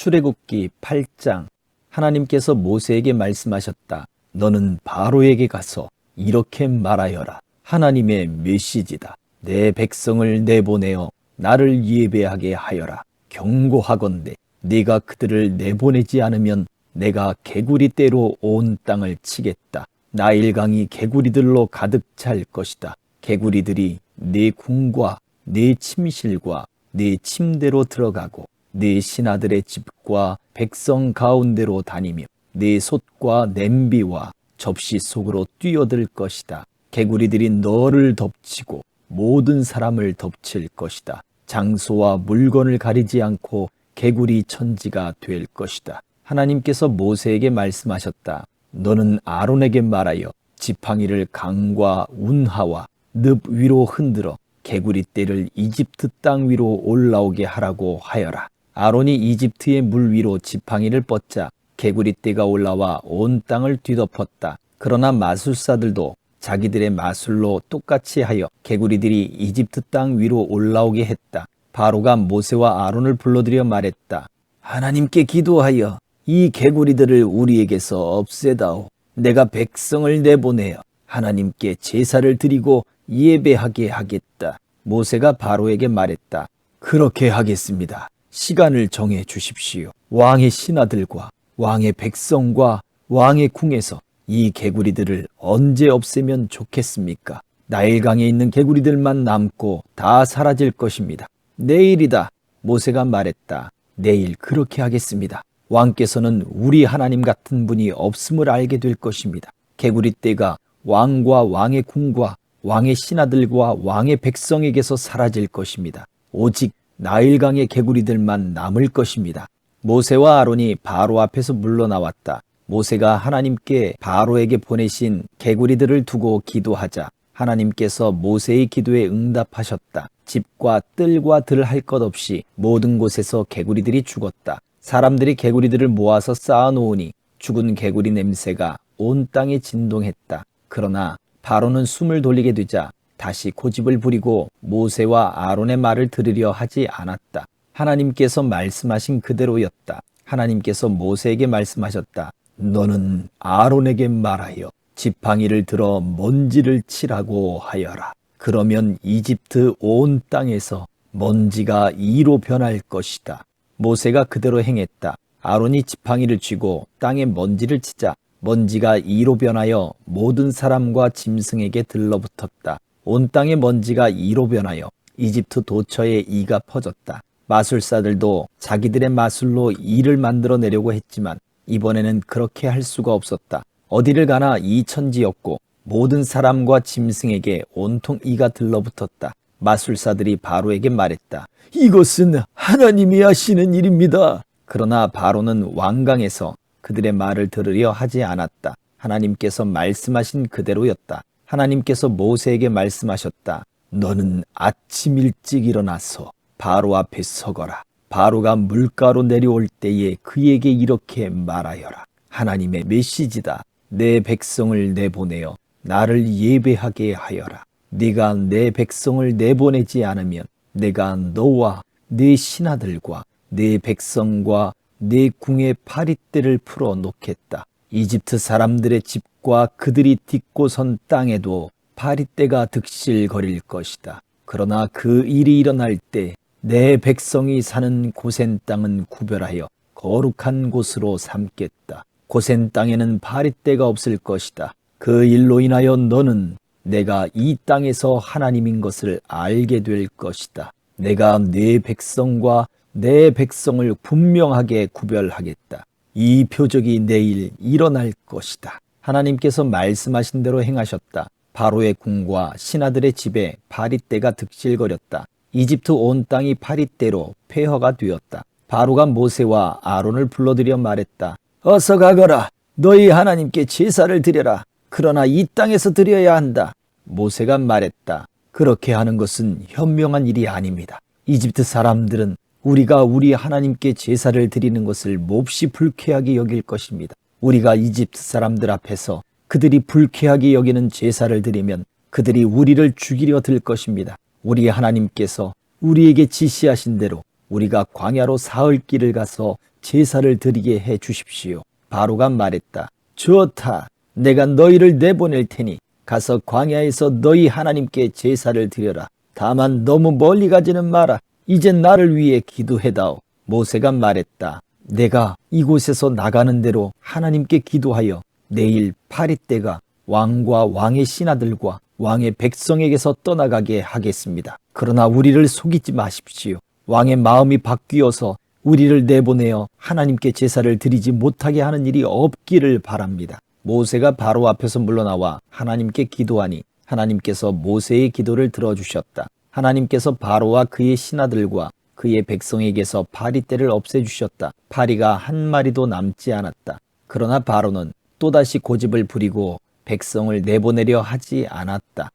출애굽기 8장. 하나님께서 모세에게 말씀하셨다. 너는 바로에게 가서 이렇게 말하여라. 하나님의 메시지다. 내 백성을 내보내어 나를 예배하게 하여라. 경고하건대 네가 그들을 내보내지 않으면 내가 개구리 떼로 온 땅을 치겠다. 나일강이 개구리들로 가득 찰 것이다. 개구리들이 네 궁과 네 침실과 네 침대로 들어가고 네 신하들의 집과 백성 가운데로 다니며 네 솥과 냄비와 접시 속으로 뛰어들 것이다. 개구리들이 너를 덮치고 모든 사람을 덮칠 것이다. 장소와 물건을 가리지 않고 개구리 천지가 될 것이다. 하나님께서 모세에게 말씀하셨다. 너는 아론에게 말하여 지팡이를 강과 운하와 늪 위로 흔들어 개구리 떼를 이집트 땅 위로 올라오게 하라고 하여라. 아론이 이집트의 물 위로 지팡이를 뻗자 개구리 떼가 올라와 온 땅을 뒤덮었다. 그러나 마술사들도 자기들의 마술로 똑같이 하여 개구리들이 이집트 땅 위로 올라오게 했다. 바로가 모세와 아론을 불러들여 말했다. 하나님께 기도하여 이 개구리들을 우리에게서 없애다오. 내가 백성을 내보내어 하나님께 제사를 드리고 예배하게 하겠다. 모세가 바로에게 말했다. 그렇게 하겠습니다. 시간을 정해 주십시오. 왕의 신하들과 왕의 백성과 왕의 궁에서 이 개구리들을 언제 없애면 좋겠습니까? 나일강에 있는 개구리들만 남고 다 사라질 것입니다. 내일이다. 모세가 말했다. 내일 그렇게 하겠습니다. 왕께서는 우리 하나님 같은 분이 없음을 알게 될 것입니다. 개구리 떼가 왕과 왕의 궁과 왕의 신하들과 왕의 백성에게서 사라질 것입니다. 오직 나일강의 개구리들만 남을 것입니다. 모세와 아론이 바로 앞에서 물러나왔다. 모세가 하나님께 바로에게 보내신 개구리들을 두고 기도하자 하나님께서 모세의 기도에 응답하셨다. 집과 뜰과 들 할 것 없이 모든 곳에서 개구리들이 죽었다. 사람들이 개구리들을 모아서 쌓아놓으니 죽은 개구리 냄새가 온 땅에 진동했다. 그러나 바로는 숨을 돌리게 되자 다시 고집을 부리고 모세와 아론의 말을 들으려 하지 않았다. 하나님께서 말씀하신 그대로였다. 하나님께서 모세에게 말씀하셨다. 너는 아론에게 말하여 지팡이를 들어 먼지를 치라고 하여라. 그러면 이집트 온 땅에서 먼지가 이로 변할 것이다. 모세가 그대로 행했다. 아론이 지팡이를 쥐고 땅에 먼지를 치자 먼지가 이로 변하여 모든 사람과 짐승에게 들러붙었다. 온 땅의 먼지가 이로 변하여 이집트 도처에 이가 퍼졌다. 마술사들도 자기들의 마술로 이를 만들어내려고 했지만 이번에는 그렇게 할 수가 없었다. 어디를 가나 이 천지였고 모든 사람과 짐승에게 온통 이가 들러붙었다. 마술사들이 바로에게 말했다. 이것은 하나님이 하시는 일입니다. 그러나 바로는 완강해서 그들의 말을 들으려 하지 않았다. 하나님께서 말씀하신 그대로였다. 하나님께서 모세에게 말씀하셨다. 너는 아침 일찍 일어나서 바로 앞에 서거라. 바로가 물가로 내려올 때에 그에게 이렇게 말하여라. 하나님의 메시지다. 내 백성을 내보내어 나를 예배하게 하여라. 네가 내 백성을 내보내지 않으면 내가 너와 네 신하들과 네 백성과 네 궁의 파리떼를 풀어 놓겠다. 이집트 사람들의 집과 그들이 딛고 선 땅에도 파리떼가 득실거릴 것이다. 그러나 그 일이 일어날 때 내 백성이 사는 고센 땅은 구별하여 거룩한 곳으로 삼겠다. 고센 땅에는 파리떼가 없을 것이다. 그 일로 인하여 너는 내가 이 땅에서 하나님인 것을 알게 될 것이다. 내가 네 백성과 내 백성을 분명하게 구별하겠다. 이 표적이 내일 일어날 것이다. 하나님께서 말씀하신 대로 행하셨다. 바로의 궁과 신하들의 집에 파리떼가 득실거렸다. 이집트 온 땅이 파리떼로 폐허가 되었다. 바로가 모세와 아론을 불러들여 말했다. 어서 가거라. 너희 하나님께 제사를 드려라. 그러나 이 땅에서 드려야 한다. 모세가 말했다. 그렇게 하는 것은 현명한 일이 아닙니다. 이집트 사람들은 우리가 우리 하나님께 제사를 드리는 것을 몹시 불쾌하게 여길 것입니다. 우리가 이집트 사람들 앞에서 그들이 불쾌하게 여기는 제사를 드리면 그들이 우리를 죽이려 들 것입니다. 우리 하나님께서 우리에게 지시하신 대로 우리가 광야로 사흘 길을 가서 제사를 드리게 해 주십시오. 바로가 말했다. 좋다. 내가 너희를 내보낼 테니 가서 광야에서 너희 하나님께 제사를 드려라. 다만 너무 멀리 가지는 마라. 이제 나를 위해 기도해다오. 모세가 말했다. 내가 이곳에서 나가는 대로 하나님께 기도하여 내일 파리 때가 왕과 왕의 신하들과 왕의 백성에게서 떠나가게 하겠습니다. 그러나 우리를 속이지 마십시오. 왕의 마음이 바뀌어서 우리를 내보내어 하나님께 제사를 드리지 못하게 하는 일이 없기를 바랍니다. 모세가 바로 앞에서 물러나와 하나님께 기도하니 하나님께서 모세의 기도를 들어주셨다. 하나님께서 바로와 그의 신하들과 그의 백성에게서 파리떼를 없애주셨다. 파리가 한 마리도 남지 않았다. 그러나 바로는 또다시 고집을 부리고 백성을 내보내려 하지 않았다.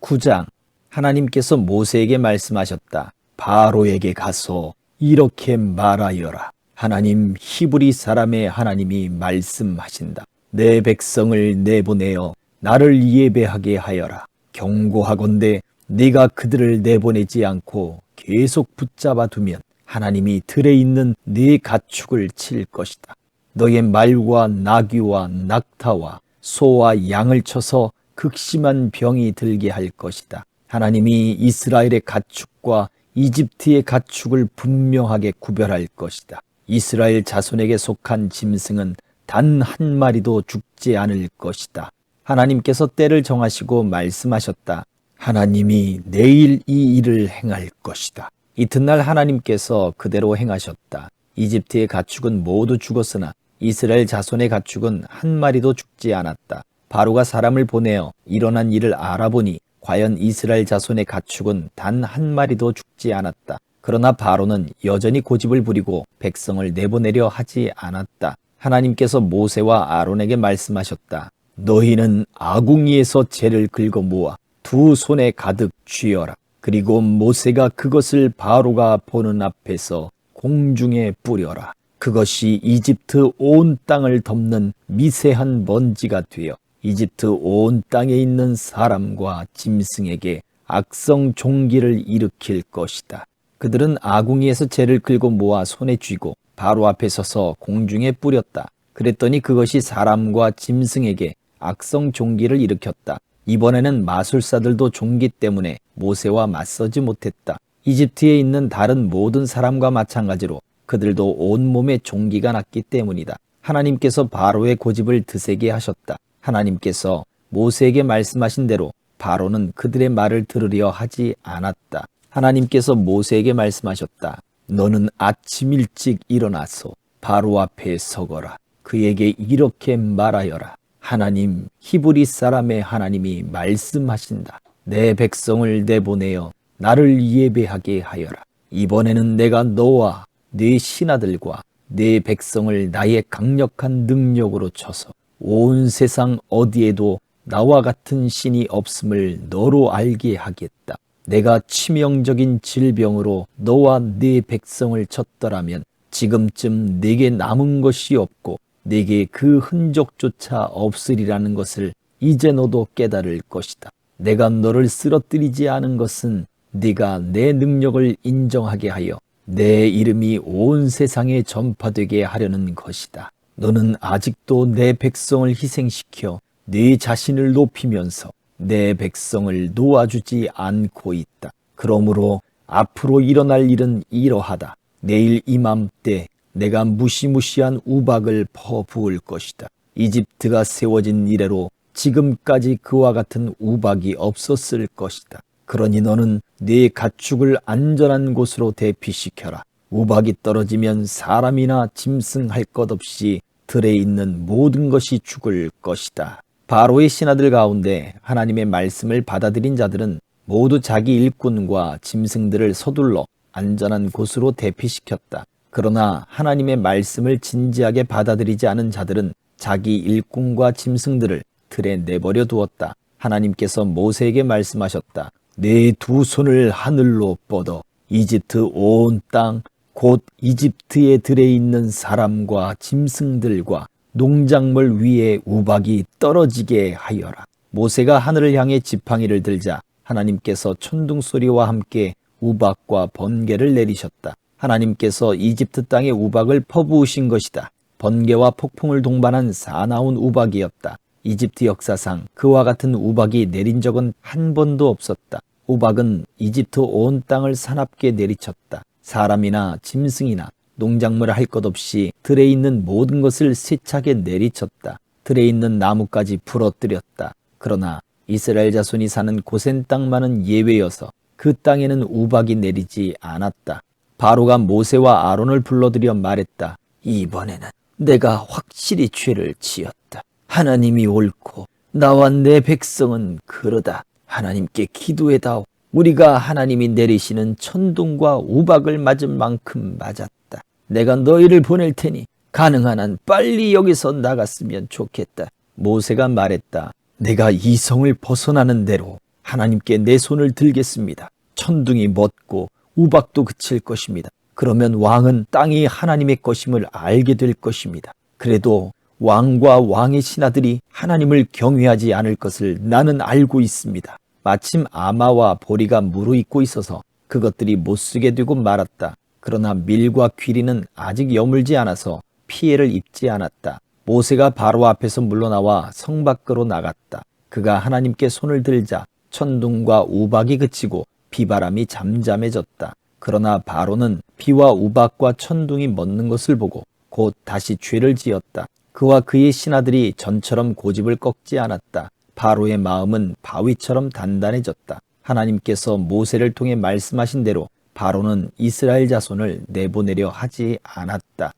9장. 하나님께서 모세에게 말씀하셨다. 바로에게 가서 이렇게 말하여라. 하나님 히브리 사람의 하나님이 말씀하신다. 내 백성을 내보내어 나를 예배하게 하여라. 경고하건대 네가 그들을 내보내지 않고 계속 붙잡아 두면 하나님이 들에 있는 네 가축을 칠 것이다. 너의 말과 나귀와 낙타와 소와 양을 쳐서 극심한 병이 들게 할 것이다. 하나님이 이스라엘의 가축과 이집트의 가축을 분명하게 구별할 것이다. 이스라엘 자손에게 속한 짐승은 단 한 마리도 죽지 않을 것이다. 하나님께서 때를 정하시고 말씀하셨다. 하나님이 내일 이 일을 행할 것이다. 이튿날 하나님께서 그대로 행하셨다. 이집트의 가축은 모두 죽었으나 이스라엘 자손의 가축은 한 마리도 죽지 않았다. 바로가 사람을 보내어 일어난 일을 알아보니 과연 이스라엘 자손의 가축은 단 한 마리도 죽지 않았다. 그러나 바로는 여전히 고집을 부리고 백성을 내보내려 하지 않았다. 하나님께서 모세와 아론에게 말씀하셨다. 너희는 아궁이에서 재를 긁어 모아 두 손에 가득 쥐어라. 그리고 모세가 그것을 바로가 보는 앞에서 공중에 뿌려라. 그것이 이집트 온 땅을 덮는 미세한 먼지가 되어 이집트 온 땅에 있는 사람과 짐승에게 악성 종기를 일으킬 것이다. 그들은 아궁이에서 재를 긁어 모아 손에 쥐고 바로 앞에 서서 공중에 뿌렸다. 그랬더니 그것이 사람과 짐승에게 악성 종기를 일으켰다. 이번에는 마술사들도 종기 때문에 모세와 맞서지 못했다. 이집트에 있는 다른 모든 사람과 마찬가지로 그들도 온몸에 종기가 났기 때문이다. 하나님께서 바로의 고집을 드세게 하셨다. 하나님께서 모세에게 말씀하신 대로 바로는 그들의 말을 들으려 하지 않았다. 하나님께서 모세에게 말씀하셨다. 너는 아침 일찍 일어나서 바로 앞에 서거라. 그에게 이렇게 말하여라. 하나님 히브리 사람의 하나님이 말씀하신다. 내 백성을 내보내어 나를 예배하게 하여라. 이번에는 내가 너와 네 신하들과 네 백성을 나의 강력한 능력으로 쳐서 온 세상 어디에도 나와 같은 신이 없음을 너로 알게 하겠다. 내가 치명적인 질병으로 너와 네 백성을 쳤더라면 지금쯤 네게 남은 것이 없고 네게 그 흔적조차 없으리라는 것을 이제 너도 깨달을 것이다. 내가 너를 쓰러뜨리지 않은 것은 네가 내 능력을 인정하게 하여 내 이름이 온 세상에 전파되게 하려는 것이다. 너는 아직도 내 백성을 희생시켜 네 자신을 높이면서 내 백성을 놓아주지 않고 있다. 그러므로 앞으로 일어날 일은 이러하다. 내일 이맘때 내가 무시무시한 우박을 퍼부을 것이다. 이집트가 세워진 이래로 지금까지 그와 같은 우박이 없었을 것이다. 그러니 너는 네 가축을 안전한 곳으로 대피시켜라. 우박이 떨어지면 사람이나 짐승 할 것 없이 들에 있는 모든 것이 죽을 것이다. 바로의 신하들 가운데 하나님의 말씀을 받아들인 자들은 모두 자기 일꾼과 짐승들을 서둘러 안전한 곳으로 대피시켰다. 그러나 하나님의 말씀을 진지하게 받아들이지 않은 자들은 자기 일꾼과 짐승들을 들에 내버려 두었다. 하나님께서 모세에게 말씀하셨다. 내 두 손을 하늘로 뻗어 이집트 온 땅, 곧 이집트의 들에 있는 사람과 짐승들과 농작물 위에 우박이 떨어지게 하여라. 모세가 하늘을 향해 지팡이를 들자 하나님께서 천둥 소리와 함께 우박과 번개를 내리셨다. 하나님께서 이집트 땅에 우박을 퍼부으신 것이다. 번개와 폭풍을 동반한 사나운 우박이었다. 이집트 역사상 그와 같은 우박이 내린 적은 한 번도 없었다. 우박은 이집트 온 땅을 사납게 내리쳤다. 사람이나 짐승이나 농작물을 할 것 없이 들에 있는 모든 것을 세차게 내리쳤다. 들에 있는 나무까지 부러뜨렸다. 그러나 이스라엘 자손이 사는 고센 땅만은 예외여서 그 땅에는 우박이 내리지 않았다. 바로가 모세와 아론을 불러들여 말했다. 이번에는 내가 확실히 죄를 지었다. 하나님이 옳고 나와 내 백성은 그러다. 하나님께 기도해다오. 우리가 하나님이 내리시는 천둥과 우박을 맞은 만큼 맞았다. 내가 너희를 보낼 테니 가능한 한 빨리 여기서 나갔으면 좋겠다. 모세가 말했다. 내가 이 성을 벗어나는 대로 하나님께 내 손을 들겠습니다. 천둥이 멎고 우박도 그칠 것입니다. 그러면 왕은 땅이 하나님의 것임을 알게 될 것입니다. 그래도 왕과 왕의 신하들이 하나님을 경외하지 않을 것을 나는 알고 있습니다. 마침 아마와 보리가 무르익고 있어서 그것들이 못쓰게 되고 말았다. 그러나 밀과 귀리는 아직 여물지 않아서 피해를 입지 않았다. 모세가 바로 앞에서 물러나와 성 밖으로 나갔다. 그가 하나님께 손을 들자 천둥과 우박이 그치고 비바람이 잠잠해졌다. 그러나 바로는 비와 우박과 천둥이 멎는 것을 보고 곧 다시 죄를 지었다. 그와 그의 신하들이 전처럼 고집을 꺾지 않았다. 바로의 마음은 바위처럼 단단해졌다. 하나님께서 모세를 통해 말씀하신 대로 바로는 이스라엘 자손을 내보내려 하지 않았다.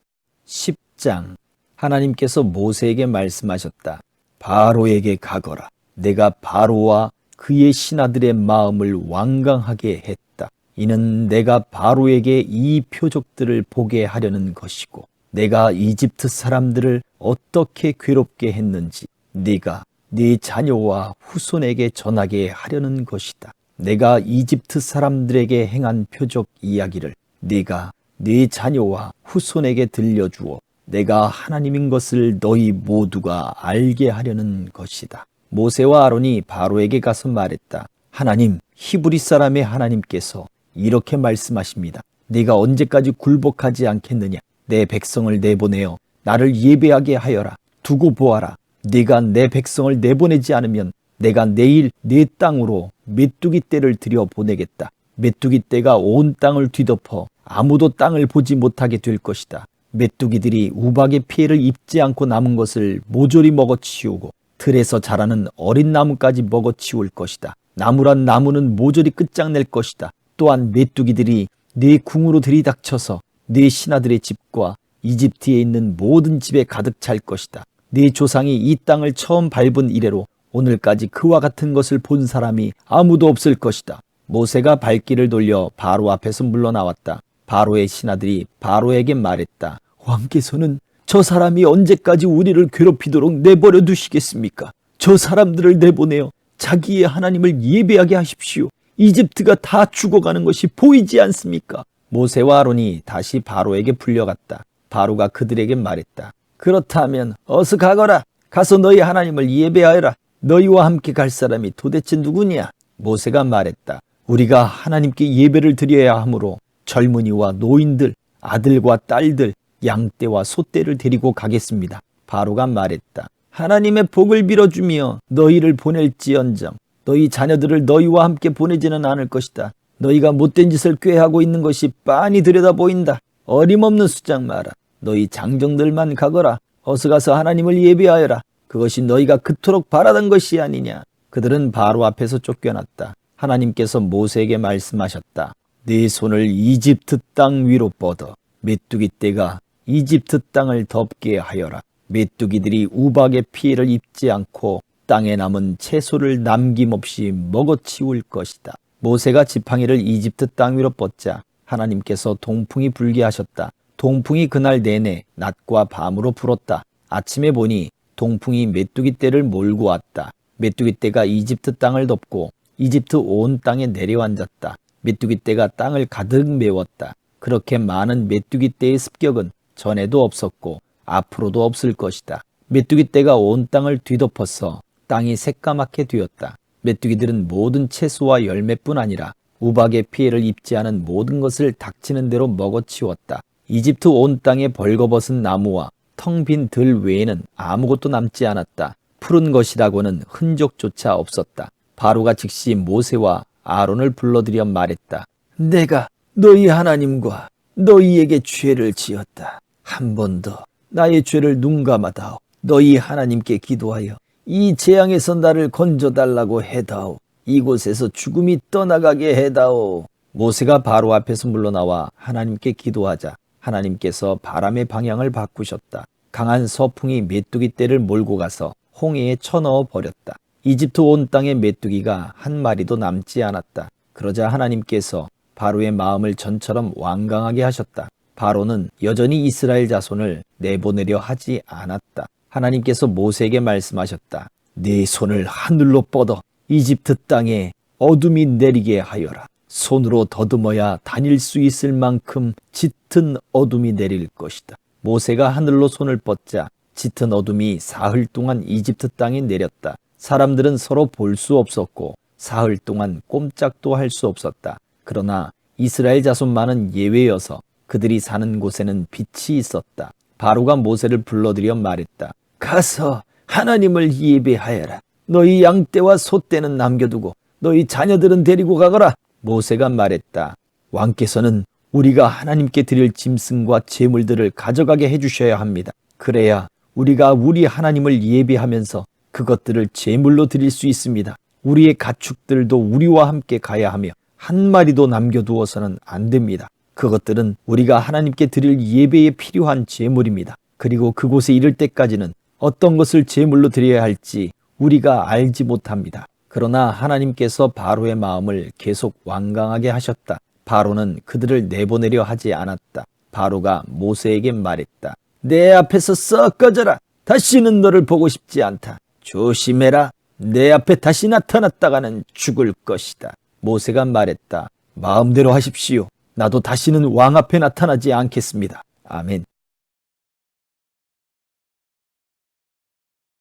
10장. 하나님께서 모세에게 말씀하셨다. 바로에게 가거라. 내가 바로와 그의 신하들의 마음을 완강하게 했다. 이는 내가 바로에게 이 표적들을 보게 하려는 것이고 내가 이집트 사람들을 어떻게 괴롭게 했는지 네가 네 자녀와 후손에게 전하게 하려는 것이다. 내가 이집트 사람들에게 행한 표적 이야기를 네가 네 자녀와 후손에게 들려주어 내가 하나님인 것을 너희 모두가 알게 하려는 것이다. 모세와 아론이 바로에게 가서 말했다. 하나님, 히브리 사람의 하나님께서 이렇게 말씀하십니다. 네가 언제까지 굴복하지 않겠느냐? 내 백성을 내보내어 나를 예배하게 하여라. 두고 보아라. 네가 내 백성을 내보내지 않으면 내가 내일 네 땅으로 메뚜기 떼를 들여보내겠다. 메뚜기 떼가 온 땅을 뒤덮어 아무도 땅을 보지 못하게 될 것이다. 메뚜기들이 우박의 피해를 입지 않고 남은 것을 모조리 먹어치우고 들에서 자라는 어린 나무까지 먹어치울 것이다. 나무란 나무는 모조리 끝장낼 것이다. 또한 메뚜기들이 네 궁으로 들이닥쳐서 네 신하들의 집과 이집트에 있는 모든 집에 가득 찰 것이다. 네 조상이 이 땅을 처음 밟은 이래로 오늘까지 그와 같은 것을 본 사람이 아무도 없을 것이다. 모세가 발길을 돌려 바로 앞에서 물러나왔다. 바로의 신하들이 바로에게 말했다. 왕께서는 저 사람이 언제까지 우리를 괴롭히도록 내버려 두시겠습니까? 저 사람들을 내보내어 자기의 하나님을 예배하게 하십시오. 이집트가 다 죽어가는 것이 보이지 않습니까? 모세와 아론이 다시 바로에게 불려갔다. 바로가 그들에게 말했다. 그렇다면 어서 가거라. 가서 너희 하나님을 예배하여라. 너희와 함께 갈 사람이 도대체 누구냐? 모세가 말했다. 우리가 하나님께 예배를 드려야 하므로 젊은이와 노인들, 아들과 딸들, 양떼와 소떼를 데리고 가겠습니다. 바로가 말했다. 하나님의 복을 빌어주며 너희를 보낼지언정 너희 자녀들을 너희와 함께 보내지는 않을 것이다. 너희가 못된 짓을 꾀하고 있는 것이 빤히 들여다 보인다. 어림없는 수장 마라. 너희 장정들만 가거라. 어서 가서 하나님을 예배하여라. 그것이 너희가 그토록 바라던 것이 아니냐. 그들은 바로 앞에서 쫓겨났다. 하나님께서 모세에게 말씀하셨다. 네 손을 이집트 땅 위로 뻗어 메뚜기 떼가 이집트 땅을 덮게 하여라. 메뚜기들이 우박의 피해를 입지 않고 땅에 남은 채소를 남김없이 먹어치울 것이다. 모세가 지팡이를 이집트 땅 위로 뻗자 하나님께서 동풍이 불게 하셨다. 동풍이 그날 내내 낮과 밤으로 불었다. 아침에 보니 동풍이 메뚜기 떼를 몰고 왔다. 메뚜기 떼가 이집트 땅을 덮고 이집트 온 땅에 내려앉았다. 메뚜기 떼가 땅을 가득 메웠다. 그렇게 많은 메뚜기 떼의 습격은 전에도 없었고 앞으로도 없을 것이다. 메뚜기 떼가 온 땅을 뒤덮어서 땅이 새까맣게 되었다. 메뚜기들은 모든 채소와 열매뿐 아니라 우박의 피해를 입지 않은 모든 것을 닥치는 대로 먹어치웠다. 이집트 온 땅에 벌거벗은 나무와 텅 빈 들 외에는 아무것도 남지 않았다. 푸른 것이라고는 흔적조차 없었다. 바로가 즉시 모세와 아론을 불러들여 말했다. 내가 너희 하나님과 너희에게 죄를 지었다. 한 번 더 나의 죄를 눈감아다오. 너희 하나님께 기도하여 이 재앙에서 나를 건져달라고 해다오. 이곳에서 죽음이 떠나가게 해다오. 모세가 바로 앞에서 물러나와 하나님께 기도하자 하나님께서 바람의 방향을 바꾸셨다. 강한 서풍이 메뚜기 떼를 몰고 가서 홍해에 쳐넣어 버렸다. 이집트 온 땅의 메뚜기가 한 마리도 남지 않았다. 그러자 하나님께서 바로의 마음을 전처럼 완강하게 하셨다. 바로는 여전히 이스라엘 자손을 내보내려 하지 않았다. 하나님께서 모세에게 말씀하셨다. 네 손을 하늘로 뻗어 이집트 땅에 어둠이 내리게 하여라. 손으로 더듬어야 다닐 수 있을 만큼 짙은 어둠이 내릴 것이다. 모세가 하늘로 손을 뻗자 짙은 어둠이 사흘 동안 이집트 땅에 내렸다. 사람들은 서로 볼 수 없었고 사흘 동안 꼼짝도 할 수 없었다. 그러나 이스라엘 자손만은 예외여서 그들이 사는 곳에는 빛이 있었다. 바로가 모세를 불러들여 말했다. 가서 하나님을 예배하여라. 너희 양떼와 소떼는 남겨두고 너희 자녀들은 데리고 가거라. 모세가 말했다. 왕께서는 우리가 하나님께 드릴 짐승과 제물들을 가져가게 해주셔야 합니다. 그래야 우리가 우리 하나님을 예배하면서 그것들을 제물로 드릴 수 있습니다. 우리의 가축들도 우리와 함께 가야 하며 한 마리도 남겨두어서는 안 됩니다. 그것들은 우리가 하나님께 드릴 예배에 필요한 제물입니다. 그리고 그곳에 이를 때까지는 어떤 것을 제물로 드려야 할지 우리가 알지 못합니다. 그러나 하나님께서 바로의 마음을 계속 완강하게 하셨다. 바로는 그들을 내보내려 하지 않았다. 바로가 모세에게 말했다. 내 앞에서 썩 꺼져라. 다시는 너를 보고 싶지 않다. 조심해라. 내 앞에 다시 나타났다가는 죽을 것이다. 모세가 말했다. 마음대로 하십시오. 나도 다시는 왕 앞에 나타나지 않겠습니다. 아멘.